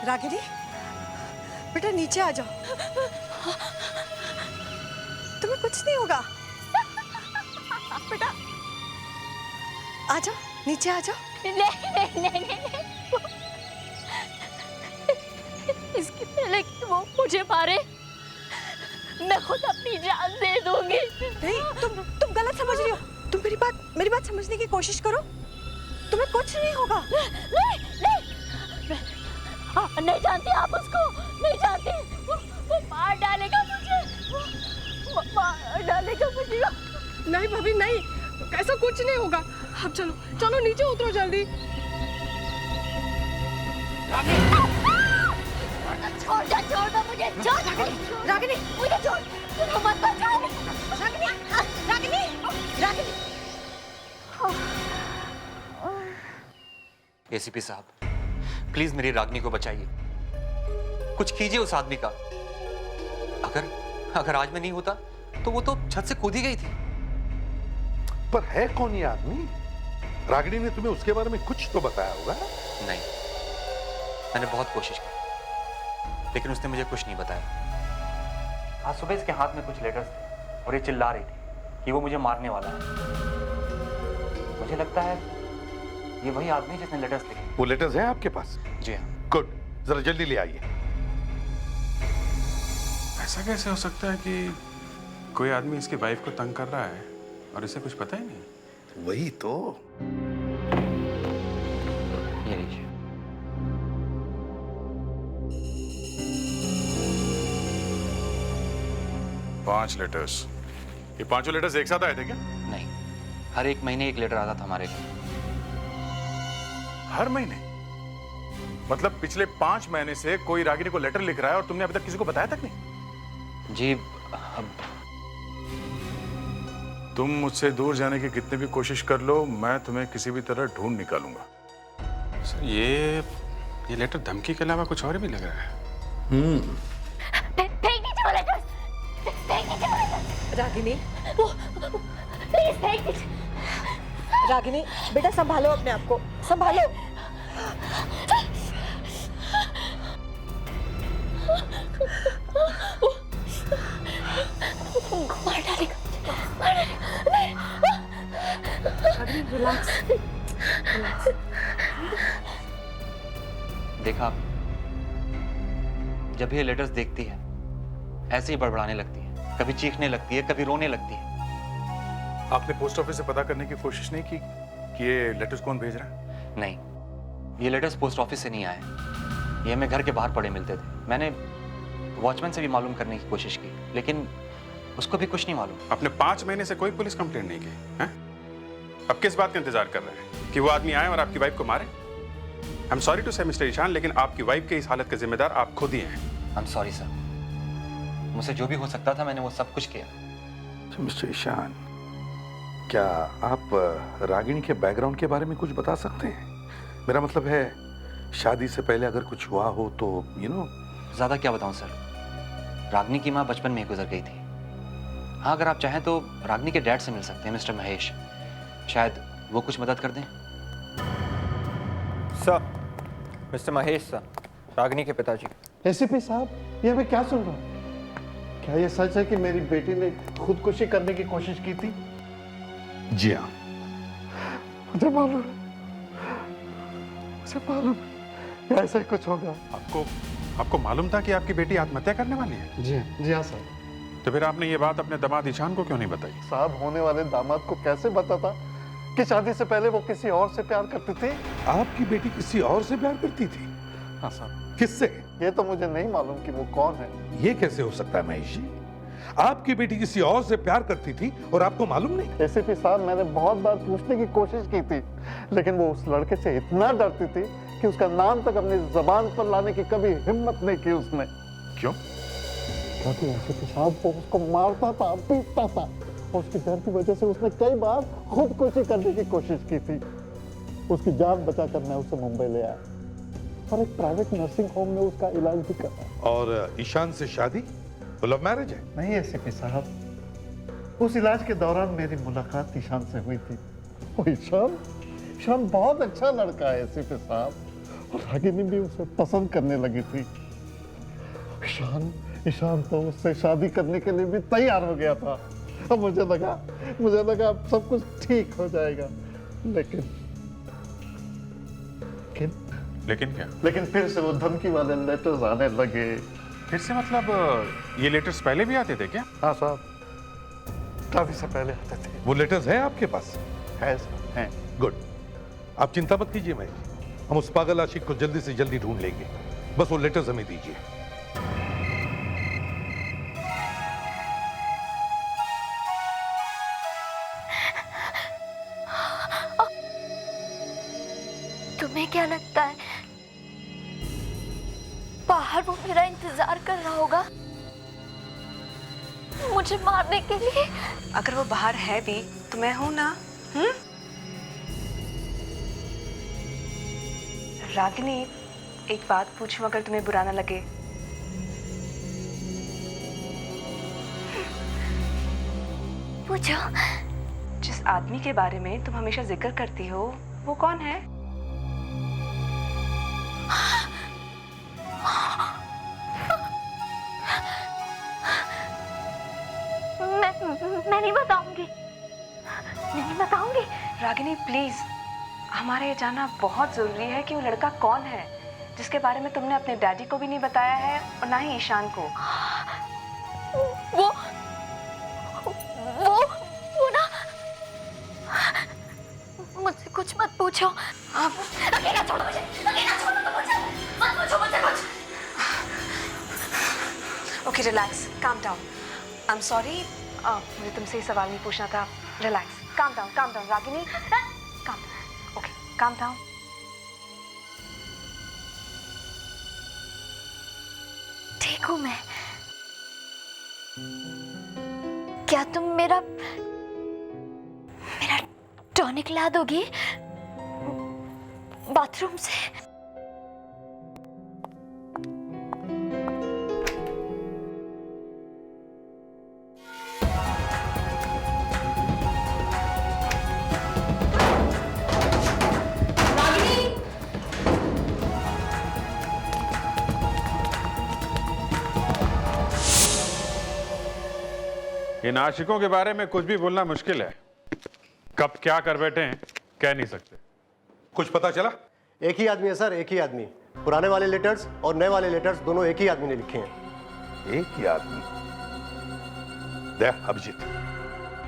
रागिनी, बेटा नीचे आ जाओ, तुम्हें कुछ नहीं होगा। बेटा आ जाओ, नीचे आ जाओ। नहीं। इसके पहले कि वो मुझे मारे, मैं खुद अपनी जान दे दूंगी। नहीं, तुम गलत समझ रही हो। तुम मेरी बात समझने की कोशिश करो। तुम्हें कुछ नहीं होगा। नहीं जानती आप उसको, नहीं जानती। वो मार डालेगा मुझे, वो मार डालेगा मुझे। नहीं भाभी नहीं, ऐसा कुछ नहीं होगा। अब चलो चलो नीचे उतरो जल्दी। छोड़ दो मुझे, छोड़। रागिनी, मुझे छोड़, मत बचाओ। रागिनी। एसीपी साहब, प्लीज मेरी रागिनी को बचाइए। कुछ कीजिए उस आदमी का। अगर आज मैं नहीं होता तो वो तो छत से कूद ही गई थी। पर है कौन ये आदमी? रागिनी ने तुम्हें उसके बारे में कुछ तो बताया होगा। नहीं, मैंने बहुत कोशिश की लेकिन उसने मुझे कुछ नहीं बताया। आज सुबह इसके हाथ में कुछ लेटर्स थे और ये चिल्ला रही थी कि वो मुझे मारने वाला है। मुझे लगता है ये वही आदमी जिसने लेटर्स लिखे। वो लेटर्स हैं आपके पास? जी हाँ। गुड, जरा जल्दी ले आइए। ऐसा कैसे हो सकता है कि कोई आदमी इसकी वाइफ को तंग कर रहा है और इसे कुछ पता ही नहीं? वही तो। ये लीजिए। पांच लेटर्स। ये पांचों लेटर्स एक साथ आए थे क्या? नहीं, हर एक महीने एक लेटर आता था हमारे घर। हर महीने? मतलब पिछले 5 महीने से कोई रागिनी को लेटर लिख रहा है और तुमने अभी तक किसी को बताया तक नहीं? जी, अब तुम मुझसे दूर जाने की कितनी भी कोशिश कर लो, मैं तुम्हें किसी भी तरह ढूंढ निकालूंगा। सर, ये लेटर धमकी के अलावा कुछ और भी लग रहा है। रागिनी, प्लीज फेंक दीजिए। रागिनी बेटा संभालो अपने आप को, संभालो। मार डालेगा। रिलैक्स। देखा आपने, जब ये लेटर्स देखती है ऐसे ही बड़बड़ाने लगती है, कभी चीखने लगती है, कभी रोने लगती है। आपने पोस्ट ऑफिस से पता करने की कोशिश नहीं की कि ये लेटर्स कौन भेज रहा है? नहीं, ये लेटर्स पोस्ट ऑफिस से नहीं आए, ये हमें घर के बाहर पड़े मिलते थे। मैंने वॉचमैन से भी मालूम करने की कोशिश की लेकिन उसको भी कुछ नहीं मालूम। आपने 5 महीने से कोई पुलिस कंप्लेंट नहीं की है? अब किस बात का इंतजार कर रहे हैं कि वो आदमी आए और आपकी वाइफ को मारे? आई एम सॉरी टू से मिस्टर ईशान, लेकिन आपकी वाइफ के इस हालत का जिम्मेदार आप खुद ही हैं। आई एम सॉरी सर, मुझसे जो भी हो सकता था मैंने वो सब कुछ किया। तो मिस्टर ईशान, क्या आप रागिनी के बैकग्राउंड के बारे में कुछ बता सकते हैं? मेरा मतलब है शादी से पहले अगर कुछ हुआ हो तो ज्यादा क्या बताऊं सर, रागिनी की माँ बचपन में ही गुजर गई थी। हाँ, अगर आप चाहें तो रागिनी के डैड से मिल सकते हैं, मिस्टर महेश, शायद वो कुछ मदद कर दें। Sir, mister Mahesh sir, Ragini के पिताजी। एसीपी साहब, ये मैं क्या सुन रहा हूँ? क्या ये सच है कि मेरी बेटी ने खुदकुशी करने की कोशिश की थी? जी हाँ। मुझे मालूम ऐसा ही कुछ होगा। आपको मालूम था कि आपकी बेटी आत्महत्या करने वाली है? जी हाँ सर। तो फिर आपने ये बात अपने दामाद ईशान को क्यों नहीं बताई? साहब, होने वाले दामाद को कैसे पता था कि शादी से पहले वो किसी और से प्यार करती थी? आपकी बेटी किसी और से प्यार करती थी? हाँ साहब। किससे? ये तो मुझे नहीं मालूम कि वो कौन है। ये कैसे हो सकता है महेश जी? आपकी बेटी किसी और से प्यार करती थी और आपको मालूम नहीं? एसीपी साहब, मैंने बहुत बार पूछने की कोशिश की थी लेकिन वो उस लड़के से इतना डरती थी कि उसका नाम तक अपनी जुबान पर लाने की कभी हिम्मत नहीं की उसने। क्यों? क्योंकि एसीपी साहब वो उसको मारता था, पीटता था और उसके डर की वजह से उसने कई बार खुदकुशी करने की कोशिश की थी। उसकी जान बचाकर मैं उसे मुंबई ले आया और एक प्राइवेट नर्सिंग होम में उसका इलाज भी करा। और ईशान से शादी लव मैरिज है? नहीं एसीपी साहब, उस इलाज के दौरान मेरी मुलाकात ईशान से हुई थी। वो ईशान बहुत अच्छा लड़का है एसीपी साहब, रागिनी भी उसे पसंद करने लगी थी। ईशान तो उससे शादी करने के लिए भी तैयार हो गया था। अब मुझे लगा अब सब कुछ ठीक हो जाएगा, लेकिन लेकिन क्या? लेकिन फिर से वो धमकी वाले लेटर्स आने लगे। फिर से मतलब ये लेटर्स पहले भी आते थे क्या? हाँ साहब, काफी से पहले आते थे। वो लेटर्स हैं आपके पास? है साहब, हैं। गुड। आप चिंता मत कीजिए महेश जी, हम उस पागल आशिक को जल्दी से जल्दी ढूंढ लेंगे। बस वो लेटर्स हमें दीजिए। तुम्हें क्या लगता है बाहर वो मेरा इंतजार कर रहा होगा मुझे मारने के लिए? अगर वो बाहर है भी तो मैं हूं ना। रागिनी, एक बात पूछूं अगर तुम्हें बुरा ना लगे? पूछो। जिस आदमी के बारे में तुम हमेशा जिक्र करती हो वो कौन है? मैं नहीं बताऊंगी। रागिनी प्लीज, हमारे ये जानना बहुत जरूरी है कि वो लड़का कौन है जिसके बारे में तुमने अपने डैडी को भी नहीं बताया है और ना ही ईशान को। वो ना, मुझसे कुछ मत पूछो। अकेला छोड़ो मुझे, मत पूछो मुझसे कुछ। Okay relax, calm down. I am sorry, मुझे तुमसे ये सवाल नहीं पूछना था। Relax, calm down Ragini, calm down. Okay, calm down. ठीक हूँ मैं। क्या तुम मेरा टॉनिक ला दोगी बाथरूम से? इन आशिकों के बारे में कुछ भी बोलना मुश्किल है। कब क्या कर बैठे हैं कह नहीं सकते। कुछ पता चला? एक ही आदमी है सर, एक ही आदमी। पुराने वाले लेटर्स और नए वाले लेटर्स दोनों एक ही आदमी ने लिखे हैं। एक ही आदमी? देख अभिजीत,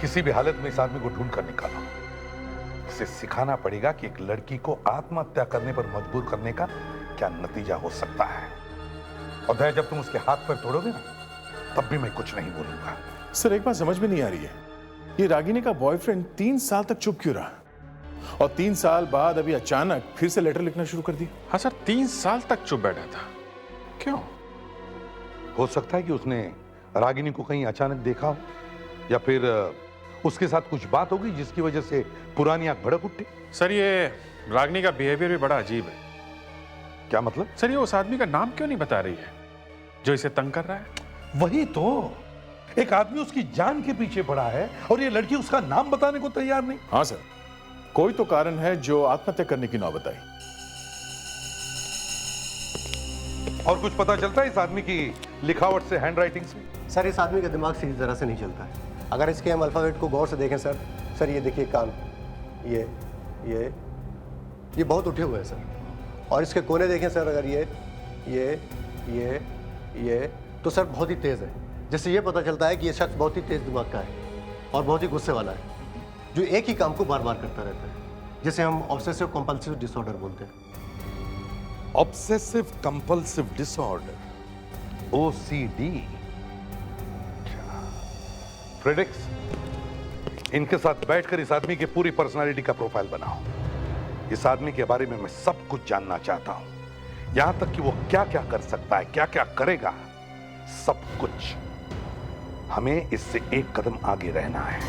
किसी भी हालत में इस आदमी को ढूंढ कर निकालो। इसे सिखाना पड़ेगा कि एक लड़की को आत्महत्या करने पर मजबूर करने का क्या नतीजा हो सकता है। और दया, जब तुम उसके हाथ पर तोड़ोगे ना, तब भी मैं कुछ नहीं बोलूंगा। सर एक बात समझ में नहीं आ रही है, ये रागिनी का बॉयफ्रेंड 3 साल तक चुप क्यों रहा, और 3 साल बाद अभी अचानक फिर से लेटर लिखना शुरू कर दिया? हाँ सर, 3 साल तक चुप बैठा था, क्यों? हो सकता है कि उसने रागिनी को कहीं अचानक देखा हो, या फिर उसके साथ कुछ बात होगी जिसकी वजह से पुरानी आग भड़क उठी। सर ये रागिनी का बिहेवियर भी बड़ा अजीब है। क्या मतलब? सर ये उस आदमी का नाम क्यों नहीं बता रही है जो इसे तंग कर रहा है? वही तो, एक आदमी उसकी जान के पीछे पड़ा है और ये लड़की उसका नाम बताने को तैयार नहीं। हाँ सर, कोई तो कारण है जो आत्महत्या करने की नौबत आई। और कुछ पता चलता है इस आदमी की लिखावट से, हैंडराइटिंग से? सर इस आदमी का दिमाग सीधी तरह से नहीं चलता है। अगर इसके हम अल्फाबेट को गौर से देखें सर ये देखिए कान, ये बहुत उठे हुए हैं सर। और इसके कोने देखें सर, अगर ये तो सर बहुत ही तेज है। जिससे ये पता चलता है कि ये शख्स बहुत ही तेज दिमाग का है और बहुत ही गुस्से वाला है, जो एक ही काम को बार बार करता रहता है, जिसे हम ऑब्सेसिव कंपल्सिव डिसऑर्डर बोलते हैं। Obsessive compulsive disorder, OCD। Fredericks, इनके साथ बैठकर इस आदमी की पूरी पर्सनालिटी का प्रोफाइल बनाओ। इस आदमी के बारे में मैं सब कुछ जानना चाहता हूं, यहां तक कि वो क्या क्या कर सकता है, क्या क्या करेगा, सब कुछ। हमें इससे एक कदम आगे रहना है।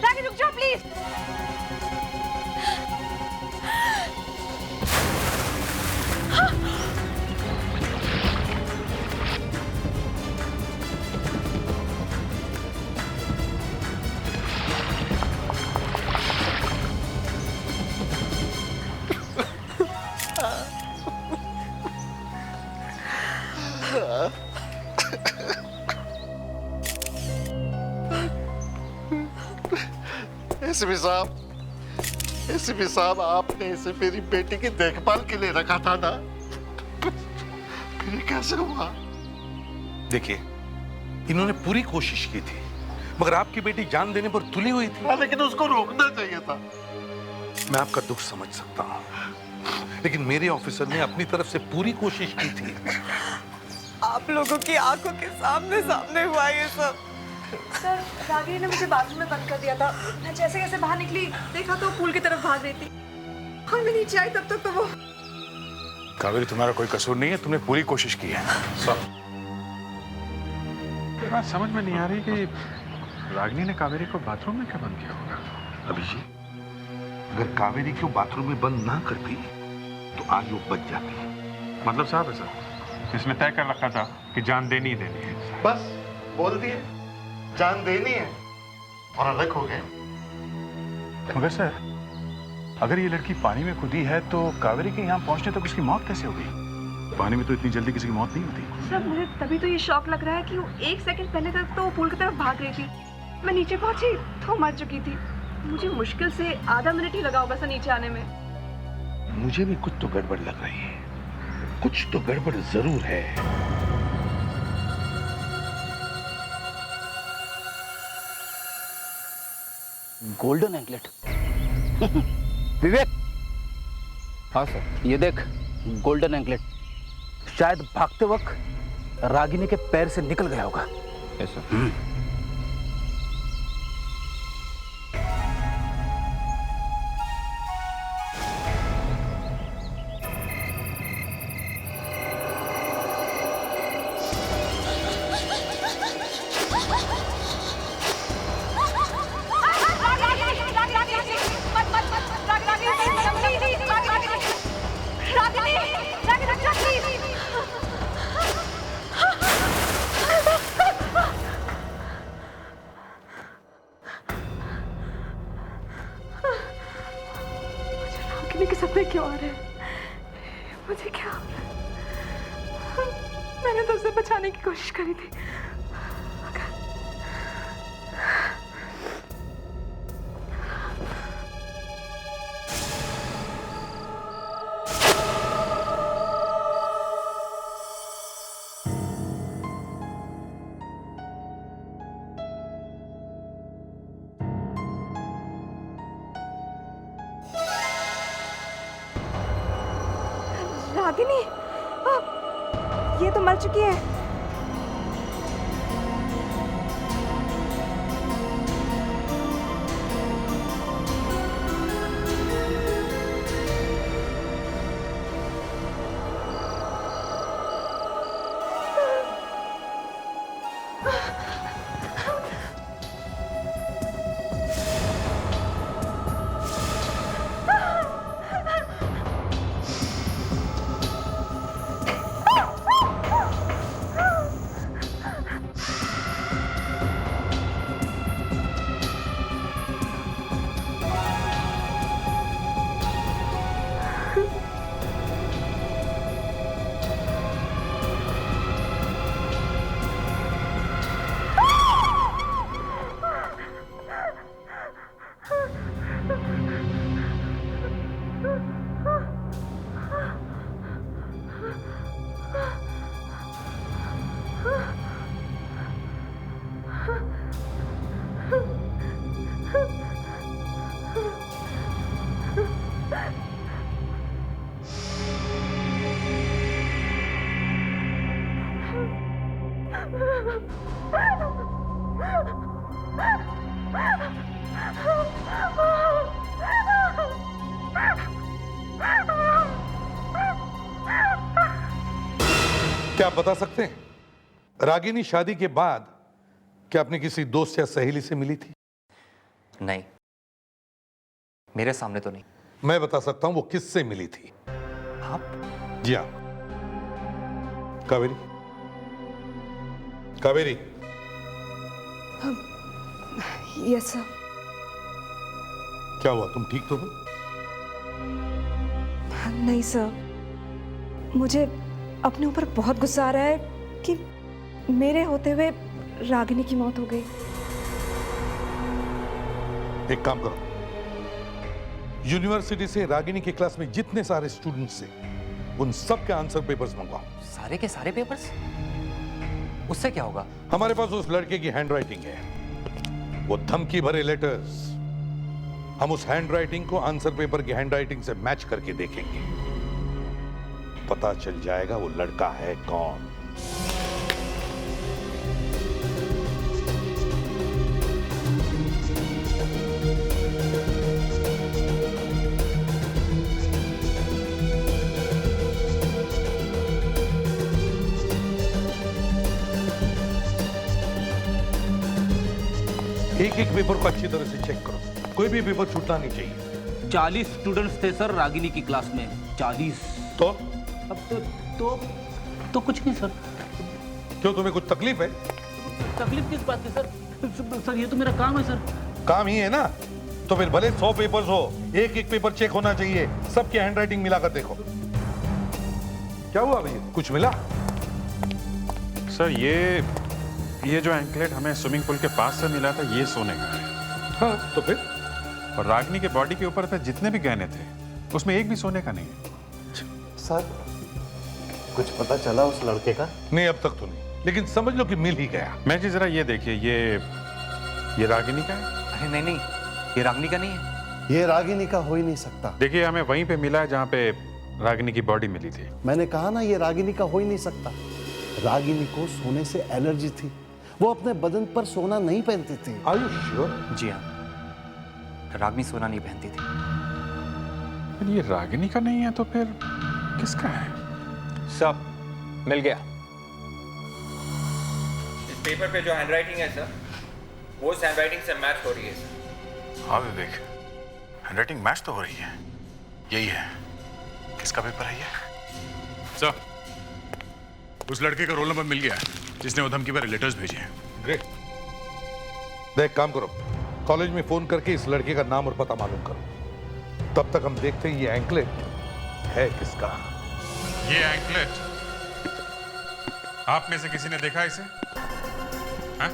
रागिनी रुक जाओ प्लीज। एसीपी साहब, आपने इसे मेरी बेटी की देखभाल के लिए रखा था ना, फिर ये कैसे हुआ? देखिए, इन्होंने पूरी कोशिश की थी, मगर आपकी बेटी जान देने पर तुली हुई थी। हाँ, लेकिन उसको रोकना चाहिए था। मैं आपका दुख समझ सकता हूँ, लेकिन मेरे ऑफिसर ने अपनी तरफ से पूरी कोशिश की थी। आप लोगों की आंखों के सामने सामने हुआ ये सब। सर, रागिनी ने मुझे बाथरूम में बंद कर दिया था। मैं जैसे कैसे बाहर निकली, देखा तो पूल की तरफ भाग रही थी। और मैं नीचे आई तब तक तो वो। कावेरी, तुम्हारा कोई कसूर नहीं है, तुमने पूरी कोशिश की है। ये बात समझ में नहीं आ रही कि रागिनी ने कावेरी को बाथरूम में क्यों बंद किया होगा। अभिजीत, अगर कावेरी को बाथरूम में बंद ना करती तो आज वो बच जाती। मतलब साहब है सर, इसने तय कर रखा था कि जान देनी ही देनी है। बस बोल दिए, जान देनी है और अलग हो गए। मगर सर, अगर ये लड़की पानी में कूदी है तो कावेरी के यहाँ पहुंचने तक उसकी मौत कैसे हो गई? पानी में तो इतनी जल्दी किसी की मौत नहीं होती। सर, मुझे तभी तो ये शौक लग रहा है कि वो 1 सेकंड पहले तक तो वो पूल की तरफ भाग रही थी। मैं नीचे पहुंची तो मर चुकी थी। मुझे मुश्किल से आधा मिनट ही लगा होगा सर नीचे आने में। मुझे भी कुछ तो गड़बड़ लग रही है, कुछ तो गड़बड़ जरूर है। Golden anklet. विवेक, हाँ सर। ये देख, गोल्डन एंकलेट शायद भागते वक्त रागिनी के पैर से निकल गया होगा। Yes sir. रागिनी के सपने क्यों आ रहे हैं? मुझे क्या हो रहा है? मैंने तो उसे बचाने की कोशिश करी थी। रागिनी, ये तो मर चुकी है। क्या आप बता सकते हैं, रागिनी शादी के बाद क्या अपने किसी दोस्त या सहेली से मिली थी? नहीं, मेरे सामने तो नहीं। मैं बता सकता हूं वो किससे मिली थी। आप? जी हाँ, कावेरी। Kaveri, yes sir. क्या हुआ, तुम ठीक तो हो? नहीं सर, मुझे अपने ऊपर बहुत गुस्सा आ रहा है कि मेरे होते हुए रागिनी की मौत हो गई। एक काम करो, यूनिवर्सिटी से रागिनी के क्लास में जितने सारे स्टूडेंट्स थे उन सब के आंसर पेपर्स मंगवाओ। सारे के सारे पेपर्स? उससे क्या होगा? हमारे पास उस लड़के की हैंडराइटिंग है, वो धमकी भरे लेटर्स। हम उस हैंडराइटिंग को आंसर पेपर की हैंडराइटिंग से मैच करके देखेंगे, पता चल जाएगा वो लड़का है कौन। एक एक पेपर को अच्छी तरह से चेक करो, कोई भी पेपर छूटना नहीं चाहिए। 40 स्टूडेंट्स थे सर रागिनी की क्लास में, 40। तो अब तो कुछ नहीं सर। क्यों, तुम्हें कुछ तकलीफ है? तकलीफ किस बात की सर? सर ये तो मेरा काम है सर। काम ही है ना, तो फिर भले 100 पेपर्स हो, एक एक पेपर चेक होना चाहिए। सबकी हैंडराइटिंग मिलाकर देखो। क्या हुआ भैया, कुछ मिला? सर ये जो एंकलेट हमें स्विमिंग पूल के पास से मिला था, ये सोने का है। हाँ, तो फिर? और रागिनी के बॉडी के ऊपर पे जितने भी गहने थे उसमें एक भी सोने का नहीं है। सर कुछ पता चला उस लड़के का? नहीं, अब तक तो नहीं, लेकिन समझ लो कि मिल ही गया। मैं जी जरा ये देखिए, ये रागिनी का है? अरे नहीं, ये रागिनी का नहीं है। ये रागिनी का हो ही नहीं सकता। देखिए हमें वहीं पे मिला है जहाँ पे रागिनी की बॉडी मिली थी। मैंने कहा ना, ये रागिनी का हो ही नहीं सकता। रागिनी को सोने से एलर्जी थी, वो अपने बदन पर सोना नहीं पहनती थी। Are you sure? जी हाँ, रागिनी सोना नहीं पहनती थी। ये रागिनी का नहीं है तो फिर किसका है? सब मिल गया। इस पेपर पे जो हैंडराइटिंग है सर, वो उस हैंडराइटिंग से मैच हो रही है सर। हाँ विवेक, हैंडराइटिंग मैच तो हो रही है। यही है। किसका पेपर है ये? सर, उस लड़के का रोल नंबर मिल गया जिसने वो धमकी भरे लेटर्स भेजे हैं। ग्रेट। देख, काम करो, कॉलेज में फोन करके इस लड़के का नाम और पता मालूम करो। तब तक हम देखते हैं ये एंकलेट है किसका। ये एंकलेट आप में से किसी ने देखा इसे? हाँ?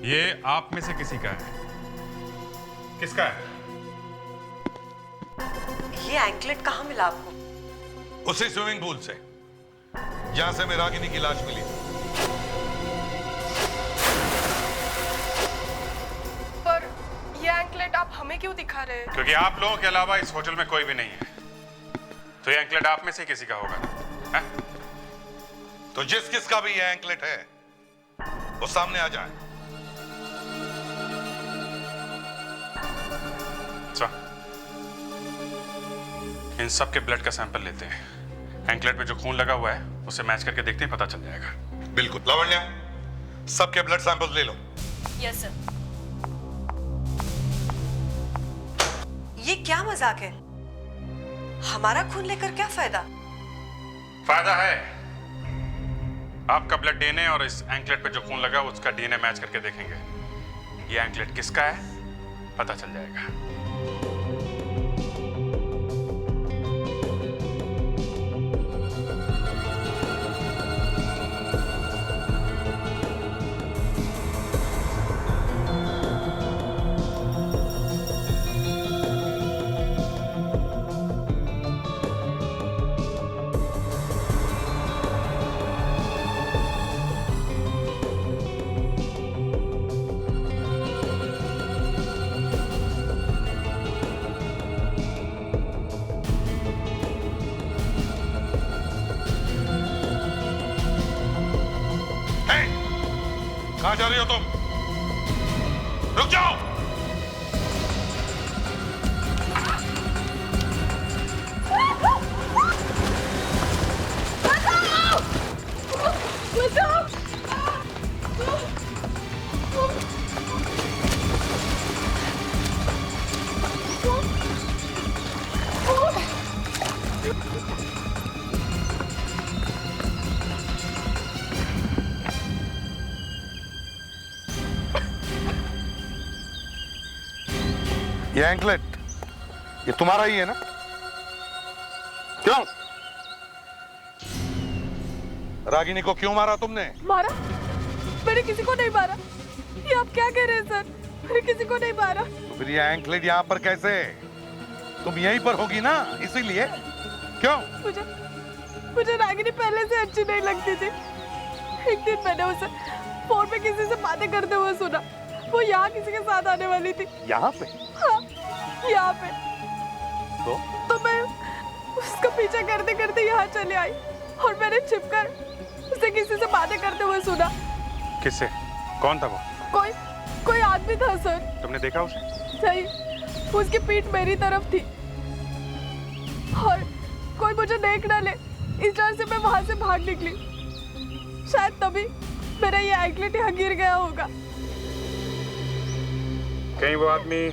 ये आप में से किसी का है? किसका है? ये एंकलेट कहाँ मिला आपको? उसी स्विमिंग पूल से जहां से हमें रागिनी की लाश मिली। पर ये एंकलेट आप हमें क्यों दिखा रहे हैं? क्योंकि आप लोगों के अलावा इस होटल में कोई भी नहीं है, तो ये एंकलेट आप में से किसी का होगा ना? तो जिस किसका भी ये एंकलेट है वो सामने आ जाए। इन सब के ब्लड का सैंपल लेते हैं। एंकलेट में जो खून लगा हुआ है उसे मैच करके देखते हैं, पता चल जाएगा। बिल्कुल। लावण्या, सबके ब्लड सैंपल्स ले लो। Yes sir. ये क्या मजाक है? हमारा खून लेकर क्या फायदा? फायदा है। आपका ब्लड डीएनए और इस एंकलेट पे जो खून लगा उसका डीएनए मैच करके देखेंगे। ये एंकलेट किसका है पता चल जाएगा। कहां जा रही हो तुम? रुक जाओ। ये एंकलेट ये तुम्हारा ही है ना? क्यों? रागिनी को क्यों मारा तुमने? मारा? मैंने किसी को नहीं मारा। ये आप क्या कह रहे हैं सर? मैंने किसी को नहीं मारा। तो फिर ये एंकलेट यहाँ पर कैसे? तुम यहीं पर होगी ना, इसीलिए। क्यों? मुझे रागिनी पहले से अच्छी नहीं लगती थी। एक दिन मैंने उसे फोन पे किसी से बातें करते हुए सुना। वो यहाँ किसी के साथ आने वाली थी। यहाँ पे? हाँ, यहाँ पे। तो मैं उसका पीछा करते करते यहाँ चले आई और मैंने छिपकर उसे किसी से बातें करते हुए सुना। किससे? कौन था वो? कोई आदमी था सर। तुमने देखा उसे? नहीं, उसकी पीठ मेरी तरफ थी और कोई मुझे देख ना ले इस डर से मैं वहां से भाग निकली। शायद तभी मेरा ये एंकलेट यहाँ गिर गया होगा। कहीं वो आदमी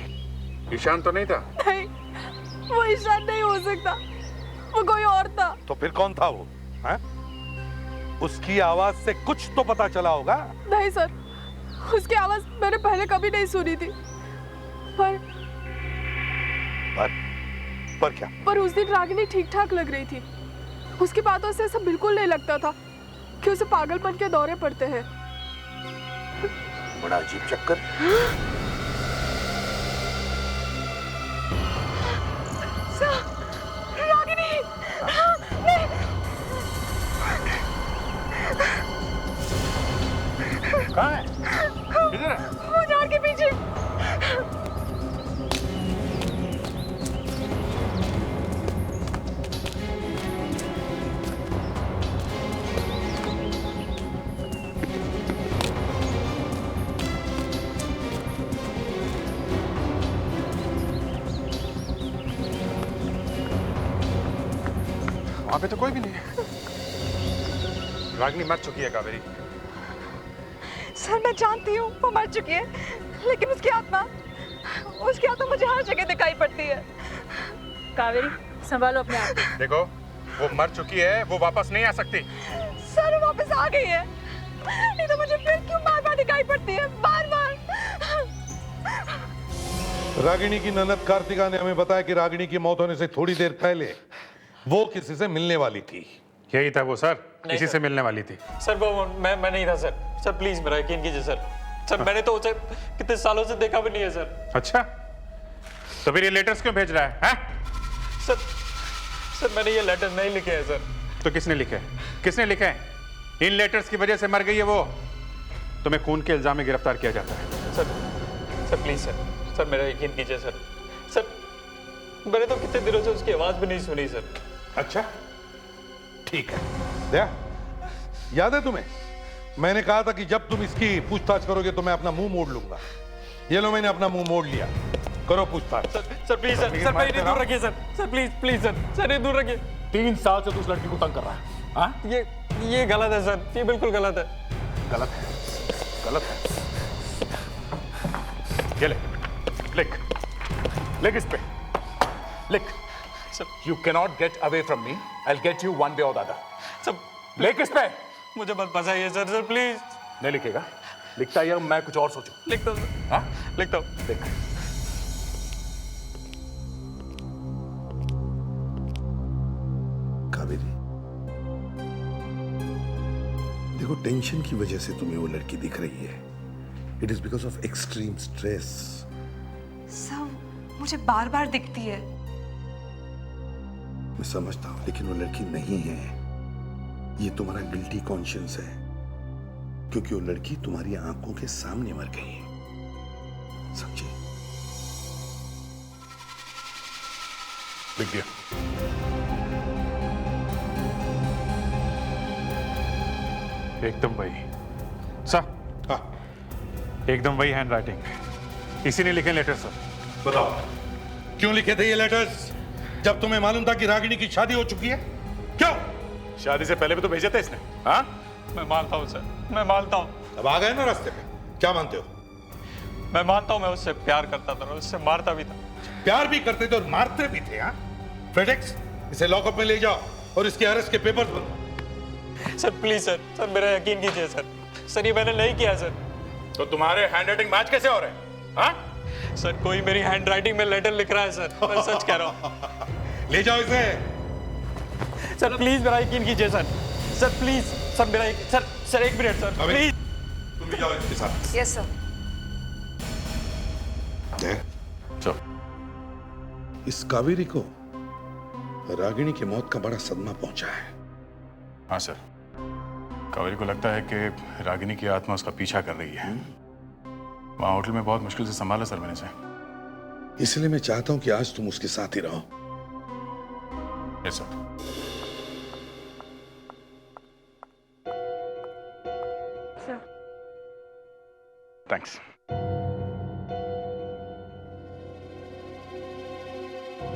ईशान तो नहीं था? नहीं, वो ईशान नहीं हो सकता, वो कोई और था। तो फिर कौन था वो? है? उसकी आवाज से कुछ तो पता चला होगा। नहीं सर, उसकी आवाज मैंने पहले कभी नहीं सुनी थी। पर क्या? पर उस दिन रागिनी ठीक ठाक लग रही थी। उसकी बातों से ऐसा बिल्कुल नहीं लगता था कि उसे पागलपन के दौरे पड़ते हैं। बड़ा अजीब चक्कर। रागिनी! कहाँ है? किधर है? वो झाड़ के पीछे। वहां पे तो कोई भी नहीं है। रागिनी मर चुकी है कावेरी। सर मैं जानती हूँ वो मर चुकी है, लेकिन उसकी आत्मा मुझे हर जगह दिखाई पड़ती है। कावेरी संभालो अपने आप को। देखो, वो मर चुकी है, वो वापस नहीं आ सकती। सर वो वापस आ गई है, नहीं तो मुझे फिर क्यों बार बार दिखाई पड़ती है, बार बार। रागिनी की ननद कार्तिका ने हमें बताया कि रागिनी की मौत होने से थोड़ी देर पहले वो किसी से मिलने वाली थी। यही था वो सर, किसी से मिलने वाली थी। सर वो मैं नहीं था सर। सर प्लीज मेरा यकीन कीजिए सर। सर मैंने तो उसे कितने सालों से देखा भी नहीं है सर। अच्छा, तो फिर ये लेटर्स क्यों भेज रहा है? सर मैंने ये लेटर नहीं लिखे हैं सर। तो किसने लिखे? किसने लिखे हैं? इन लेटर्स की वजह से मर गई है वो। तुम्हें खून के इल्जाम में गिरफ्तार किया जाता है। सर प्लीज सर मेरा यकीन कीजिए सर। सर मैंने तो कितने दिनों से उसकी आवाज भी नहीं सुनी सर। अच्छा ठीक है। दया, याद है तुम्हें मैंने कहा था कि जब तुम इसकी पूछताछ करोगे तो मैं अपना मुंह मोड़ लूंगा। ये लो, मैंने अपना मुंह मोड़ लिया। करो पूछताछ। सर प्लीज सर मेरी दूर रखिए सर। सर प्लीज सर ये दूर रखिए। 3 साल से तू उस लड़की को तंग कर रहा है। हाँ? ये गलत है सर, ये बिल्कुल गलत है। गलत है, गलत है। ये ले, लिख इस पे, लिख। You cannot get away from me. I'll get you one way or the other. Sir लिख इस पे। मुझे मत फंसाइए सर प्लीज। नहीं लिखेगा? लिखता है या मैं कुछ और सोचूं? लिखता हूँ। हाँ? लिखता हूँ। लिख। कावेरी, देखो टेंशन की वजह से तुम्हें वो लड़की दिख रही है। It is because of extreme stress. Sir मुझे बार बार दिखती है। मैं समझता हूं, लेकिन वो लड़की नहीं है। ये तुम्हारा गिल्टी कॉन्शियंस है, क्योंकि वो लड़की तुम्हारी आंखों के सामने मर गई है। समझे? लिख दिया। एकदम वही सर। हाँ, एकदम वही हैंड राइटिंग। इसी ने लिखे लेटर सर। बताओ क्यों लिखे थे ये लेटर्स, जब तुम्हें मालूम था कि रागिनी की शादी हो चुकी है? क्यों? शादी से पहले भी तो भेजे थे इसने। हाँ? मैं मानता हूँ सर, मैं मानता हूँ। अब आ गए ना रास्ते पे। क्या मानते हो? मैं मानता हूँ मैं उससे प्यार करता था, उससे मारता भी था। प्यार भी करते थे और मारते भी थे। हाँ फेडेक्स, इसे लॉकअप में ले जाओ और इसके अरेस्ट के पेपर्स बनाओ। सर प्लीज सर मेरा यकीन कीजिए सर। सर ये मैंने नहीं किया सर। तो तुम्हारे हैंडराइटिंग मैच कैसे हो रहे हैं? हाँ? सर कोई मेरी हैंडराइटिंग में लेटर लिख रहा है सर, मैं सच कह रहा हूँ। ले जाओ इसे। सर प्लीज मेरा यकीन कीजिए सर। सर प्लीज सर मेरा सर एक मिनट सर प्लीज। तुम भी जाओ इसके साथ। Yes sir. चल। इस कावेरी को रागिनी की मौत का बड़ा सदमा पहुंचा है। हाँ सर, कावेरी को लगता है कि रागिनी की आत्मा उसका पीछा कर रही है। वहां होटल में बहुत मुश्किल से संभाला सर मैंने से। इसलिए मैं चाहता हूं कि आज तुम उसके साथ ही रहो। Yes sir. थैंक्स।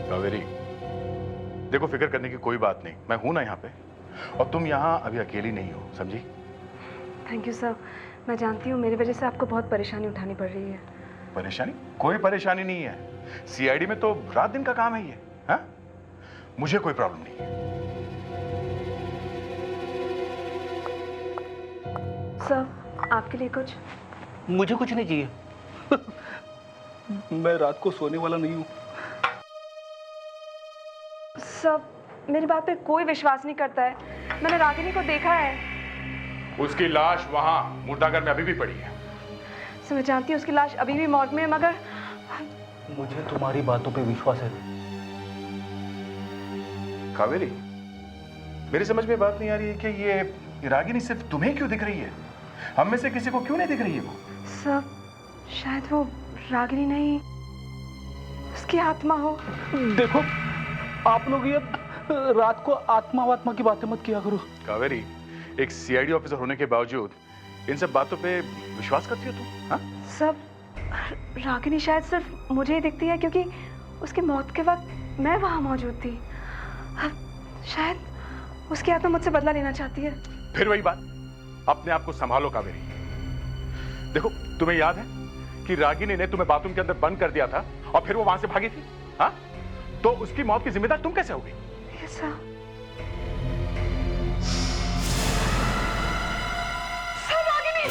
कावेरी, देखो फिक्र करने की कोई बात नहीं, मैं हूं ना यहाँ पे, और तुम यहाँ अभी अकेली नहीं हो, समझी? Thank you sir. मैं जानती हूँ मेरी वजह से आपको बहुत परेशानी उठानी पड़ रही है। परेशानी? कोई परेशानी नहीं है। सीआईडी में तो रात दिन का काम है ये। हाँ? मुझे कोई प्रॉब्लम नहीं है। सर, आपके लिए कुछ? मुझे कुछ नहीं चाहिए। मैं रात को सोने वाला नहीं हूँ। सर, मेरी बात पे कोई विश्वास नहीं करता है। मैंने रागिनी को देखा है। उसकी लाश वहां मुर्दाघर में अभी भी पड़ी है। सर, मैं जानती हूँ उसकी लाश अभी भी मॉर्ग में है, मगर मुझे तुम्हारी बातों पे विश्वास है। कावेरी, मेरी समझ में बात नहीं आ रही है कि ये रागिनी सिर्फ तुम्हें क्यों दिख रही है? हम में से किसी को क्यों नहीं दिख रही है वो? सर, शायद वो रागिनी नहीं, उसकी आत्मा हो। देखो, आप लोग ये रात को आत्मा की बातें मत किया करो। कावेरी, एक सीआईडी ऑफिसर होने के बावजूद इन सब बातों पे विश्वास करती हो तुम? हाँ? सब रागिनी शायद सिर्फ मुझे ही दिखती है क्योंकि उसकी मौत के वक्त मैं वहां मौजूद थी। अब शायद उसकी आत्मा मुझसे बदला लेना चाहती है। फिर वही बात, अपने आप को संभालो कावेरी। देखो, तुम्हें याद है कि रागिनी ने तुम्हें बाथरूम के अंदर बंद कर दिया था और फिर वो वहां से भागी थी। हाँ? तो उसकी मौत की जिम्मेदार तुम कैसे होगी? ऐसा रागिनी।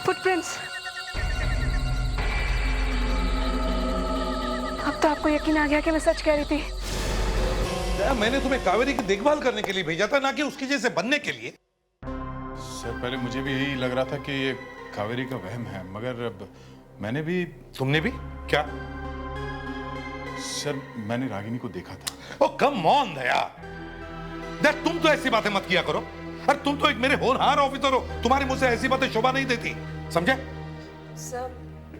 फुटप्रिंट्स। अब तो आपको यकीन आ गया कि मैं सच कह रही थी। मैंने तुम्हें कावेरी की देखभाल करने के लिए भेजा था, ना कि उसकी जैसे बनने के लिए। सर, पहले मुझे भी यही लग रहा था कि ये कावेरी का वहम है, मगर अब मैंने भी। तुमने भी? क्या? सर, मैंने रागिनी को देखा था। ओ कम ऑन दया, तुम तो ऐसी बातें मत किया करो। अरे तुम तो एक मेरे होनहार ऑफिसर हो, तुम्हारे मुंह से ऐसी बातें शोभा नहीं देती, समझे? सर,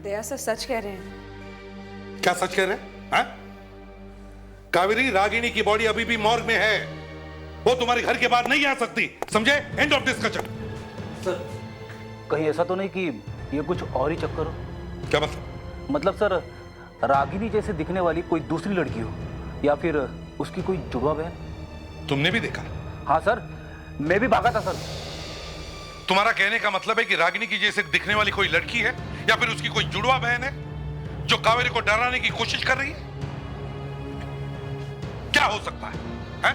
दया सर सच कह रहे हैं। क्या सच कह रहे हैं? हाँ? कावेरी, रागिनी की बॉडी अभी भी मॉर्ग में है, वो तुम्हारे घर के बाहर नहीं आ सकती, समझे? End of discussion. सर, कहीं ऐसा तो नहीं कि ये कुछ और ही चक्कर हो? क्या मतलब? मतलब सर, रागिनी जैसे दिखने वाली कोई दूसरी लड़की हो, या फिर उसकी कोई जुड़वा बहन। तुमने भी देखा? हाँ सर, मैं भी भागा था सर। तुम्हारा कहने का मतलब है कि रागिनी की जैसे दिखने वाली कोई लड़की है या फिर उसकी कोई जुड़वा बहन है जो कावेरी को डराने की कोशिश कर रही है? क्या हो सकता है?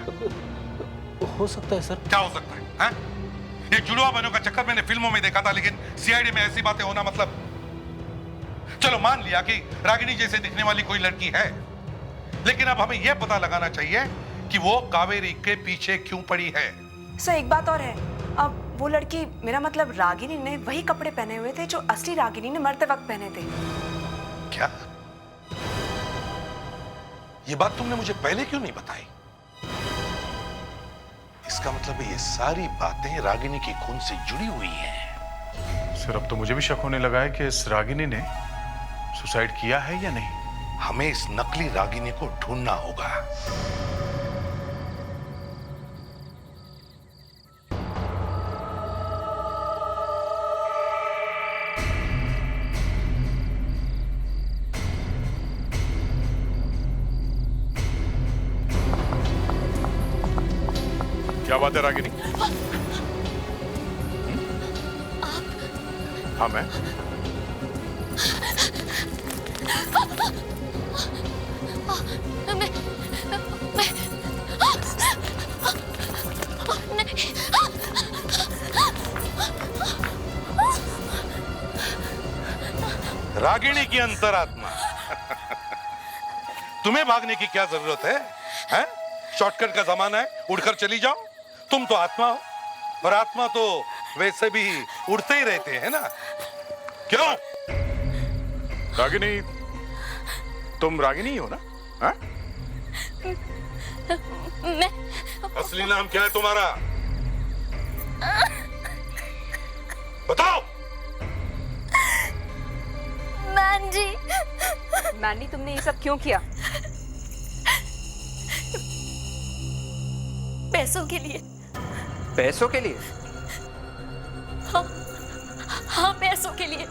हो सकता है सर। क्या हो सकता है? हैं? ये जुड़वा बहनों का चक्कर मैंने फिल्मों में देखा था, लेकिन सीआईडी में ऐसी बातें होना मतलब। चलो मान लिया कि रागिनी जैसे दिखने वाली कोई लड़की है, लेकिन अब हमें यह पता लगाना चाहिए कि वो कावेरी के पीछे क्यों पड़ी है। सर, एक बात और है, अब वो लड़की, मेरा मतलब रागिनी ने वही कपड़े पहने हुए थे जो असली रागिनी ने मरते वक्त पहने थे। क्या? ये बात तुमने मुझे पहले क्यों नहीं बताई? इस इसका मतलब है ये सारी बातें रागिनी की खून से जुड़ी हुई हैं। सर अब तो मुझे भी शक होने लगा है कि इस रागिनी ने सुसाइड किया है या नहीं। हमें इस नकली रागिनी को ढूंढना होगा। क्या बात है रागिनी? हाँ मैं रागिनी की अंतरात्मा। तुम्हें भागने की क्या जरूरत है? हैं? शॉर्टकट का जमाना है, उड़कर चली जाओ। तुम तो आत्मा हो और आत्मा तो वैसे भी उड़ते ही रहते हैं ना। क्यों? रागिनी, तुम रागिनी हो ना? हाँ? मैं असली नाम क्या है तुम्हारा? बताओ। मांजी। मैनी, तुमने ये सब क्यों किया? पैसों के लिए। पैसों के लिए? हाँ, पैसों के लिए।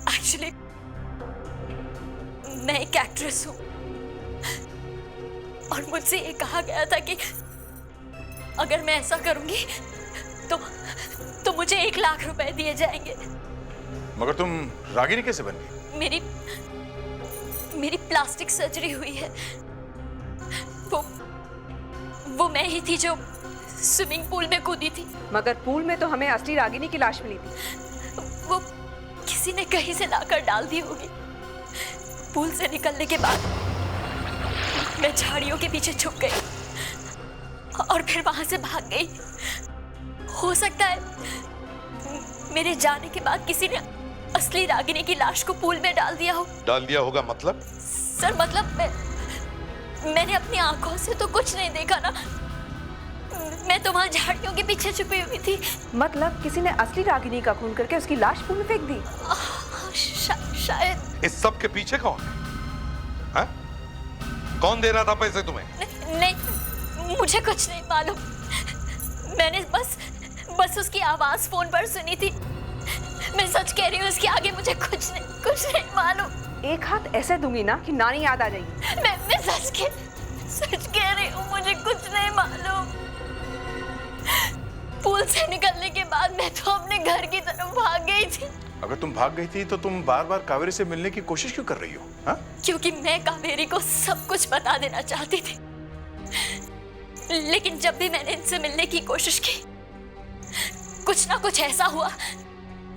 एक्चुअली मैं एक एक्ट्रेस हूँ और मुझसे ये कहा गया था कि अगर मैं ऐसा करूंगी तो मुझे 1 लाख रुपए दिए जाएंगे। मगर तुम रागिनी कैसे बन गई? मेरी प्लास्टिक सर्जरी हुई है। वो मैं ही थी जो स्विमिंग पूल में कूदी थी। मगर पूल में तो हमें असली रागिनी की लाश मिली थी। वो किसी ने कहीं से लाकर डाल दी होगी। पूल से निकलने के बाद मैं झाड़ियों के पीछे छुप गई और फिर वहां से भाग गई। हो सकता है मेरे जाने के बाद किसी ने असली रागिनी की लाश को पूल में डाल दिया हो। डाल दिया होगा मतलब? सर मतलब मैंने अपनी आंखों से तो कुछ नहीं देखा ना। मैं तो वहां झाड़ियों के पीछे छुपी हुई थी। मतलब किसी ने असली रागिनी का खून करके उसकी लाश पूल में फेंक दी? शायद। इस सब के पीछे कौन है? हाँ? कौन दे रहा था पैसे तुम्हें? नहीं, मुझे कुछ नहीं मालूम। मैंने बस उसकी आवाज फोन पर सुनी थी। मैं सच कह रही हूँ, उसके आगे मुझे कुछ नहीं मालूम। एक हाथ ऐसे दूंगी ना कि नानी याद आ जाएगी। मैं सच कह रही हूँ, मुझे कुछ नहीं मालूम। पूल से निकलने के बाद मैं तो अपने घर की तरफ भाग गई थी। अगर तुम भाग गई थी तो तुम बार बार कावेरी से मिलने की कोशिश क्यों कर रही हो? हाँ? क्योंकि मैं कावेरी को सब कुछ बता देना चाहती थी। लेकिन जब भी मैंने इनसे मिलने की कोशिश की, कुछ ना कुछ ऐसा हुआ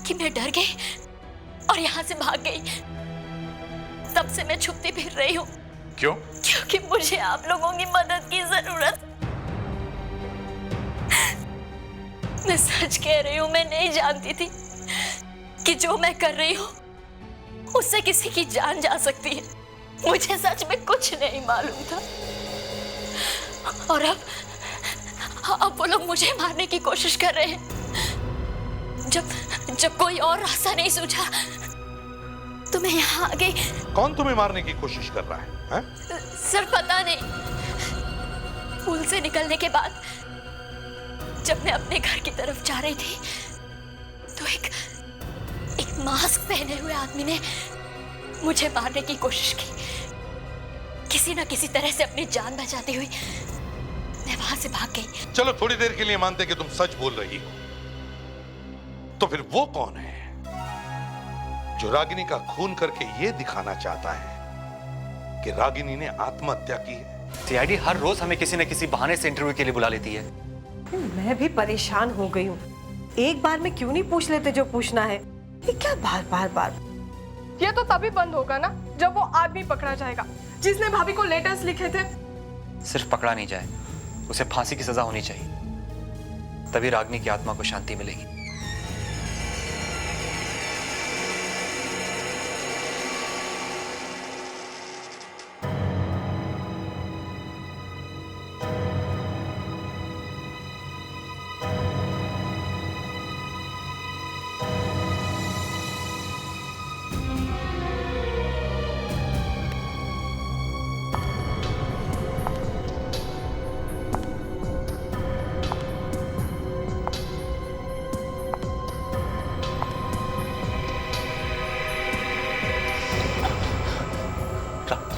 कि मैं डर गई और यहाँ से भाग गई। तब से मैं छुपती फिर रही हूँ। क्यों? क्योंकि मुझे आप लोगों की मदद की जरूरत। मैं सच कह रही हूँ, मैं नहीं जानती थी कि जो मैं कर रही हूँ उससे किसी की जान जा सकती है। मुझे सच में कुछ नहीं मालूम था। और अब वो लोग मुझे मारने की कोशिश कर रहे हैं। जब कोई और रास्ता नहीं सूझा तो मैं यहाँ आ गई। कौन तुम्हें मारने की कोशिश कर रहा है? सर पता नहीं। पूल से निकलने के बाद जब मैं अपने घर की तरफ जा रही थी तो एक मास्क पहने हुए आदमी ने मुझे मारने की कोशिश की। किसी ना किसी तरह से अपनी जान बचाती हुई मैं वहां से भाग गई। चलो थोड़ी देर के लिए मानते कि तुम सच बोल रही हो, तो फिर वो कौन है जो रागिनी का खून करके ये दिखाना चाहता है कि रागिनी ने आत्महत्या की है? सीआईडी हर रोज हमें किसी न किसी बहाने से इंटरव्यू के लिए बुला लेती है। मैं भी परेशान हो गई हूँ। एक बार में क्यों नहीं पूछ लेते जो पूछना है? ये क्या बार? ये तो तभी बंद होगा ना जब वो आदमी पकड़ा जाएगा जिसने भाभी को लेटर्स लिखे थे। सिर्फ पकड़ा नहीं जाए, उसे फांसी की सजा होनी चाहिए, तभी रागिनी की आत्मा को शांति मिलेगी।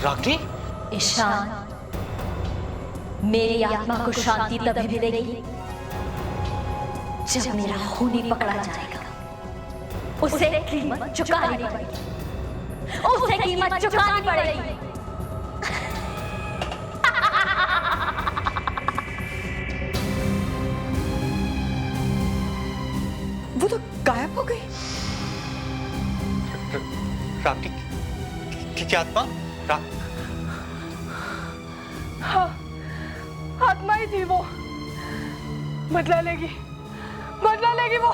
रागिनी? ईशान, मेरी आत्मा को शांति तभी मिलेगी जब मेरा खूनी पकड़ा जाएगा। उसे कीमत चुकानी पड़ेगी, उसे कीमत चुकानी पड़ेगी। वो तो गायब हो गई। रागिनी की आत्मा? हाँ, आत्मा ही थी वो। बदला लेगी वो।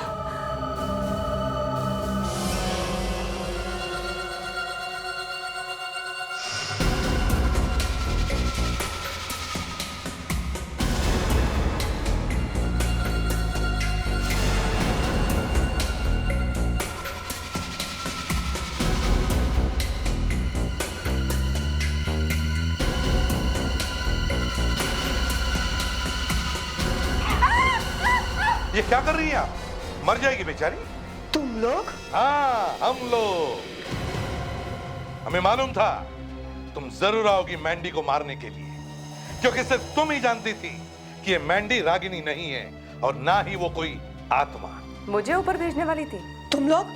ये क्या कर रही हैं आप? मर जाएगी बेचारी। तुम लोग? हाँ, हम लोग। हमें मालूम था तुम जरूर आओगी मैंडी को मारने के लिए, क्योंकि सिर्फ तुम ही जानती थी कि ये मैंडी रागिनी नहीं है और ना ही वो कोई आत्मा। मुझे ऊपर भेजने वाली थी। तुम लोग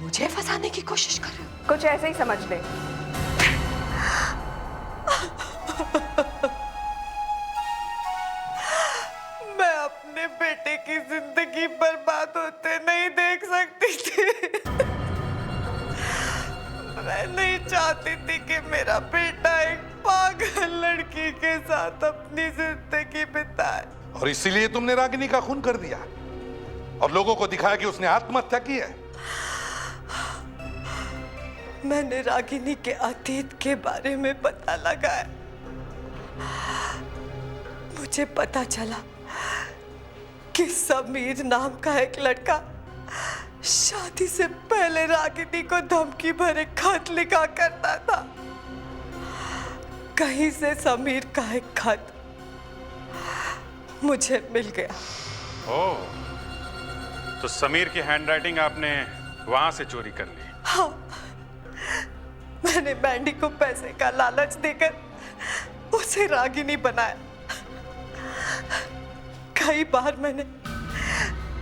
मुझे फंसाने की कोशिश कर रहे हो? कुछ ऐसे ही समझ ले। मैं अपने बेटे की जिंदगी बर्बाद होते नहीं देख सकती थी। मैं नहीं चाहती थी कि मेरा बेटा एक पागल लड़की के साथ अपनी जिंदगी बिताए। और इसीलिए तुमने रागिनी का खून कर दिया और लोगों को दिखाया कि उसने आत्महत्या की है। मैंने रागिनी के अतीत के बारे में पता लगाया। मुझे पता चला कि समीर नाम का एक लड़का शादी से पहले रागिनी को धमकी भरे खत लिखा करता था। कहीं से समीर का एक खत मुझे मिल गया। ओह, तो समीर की हैंडराइटिंग आपने वहां से चोरी कर ली? हाँ, मैंने मैंडी को पैसे का लालच देकर उसे रागिनी बनाया। कई बार मैंने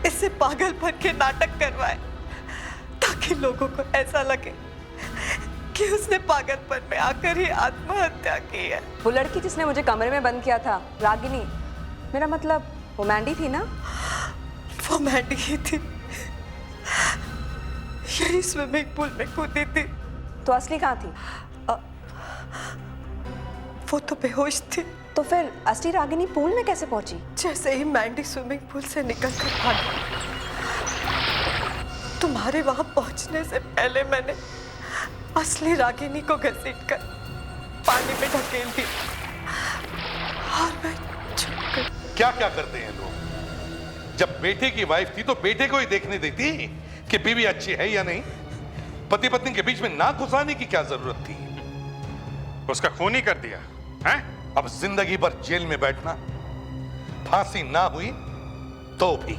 इससे पागलपन के नाटक करवाए ताकि लोगों को ऐसा लगे कि उसने पागलपन में आकर ही आत्महत्या की है। वो लड़की जिसने मुझे कमरे में बंद किया था, रागिनी, मेरा मतलब वो मैंडी थी ना? वो मैंडी ही थी। यही स्विमिंग पूल में कूदी थी। तो असली कहाँ थी? वो तो बेहोश थी। तो फिर असली रागिनी पूल में कैसे पहुंची? जैसे ही मैंडी स्विमिंग पूल से निकलकर भागी, तुम्हारे वहां पहुंचने से पहले मैंने असली रागिनी को घसीटकर पानी में ढकेल दी और मैं छुप गई। क्या क्या करते हैं लोग? जब बेटे की वाइफ थी तो बेटे को ही देखने देती कि बीवी अच्छी है या नहीं। पति पत्नी के बीच में नाक घुसाने की क्या जरूरत थी? उसका खून ही कर दिया है? अब जिंदगी भर जेल में बैठना, फांसी ना हुई तो भी।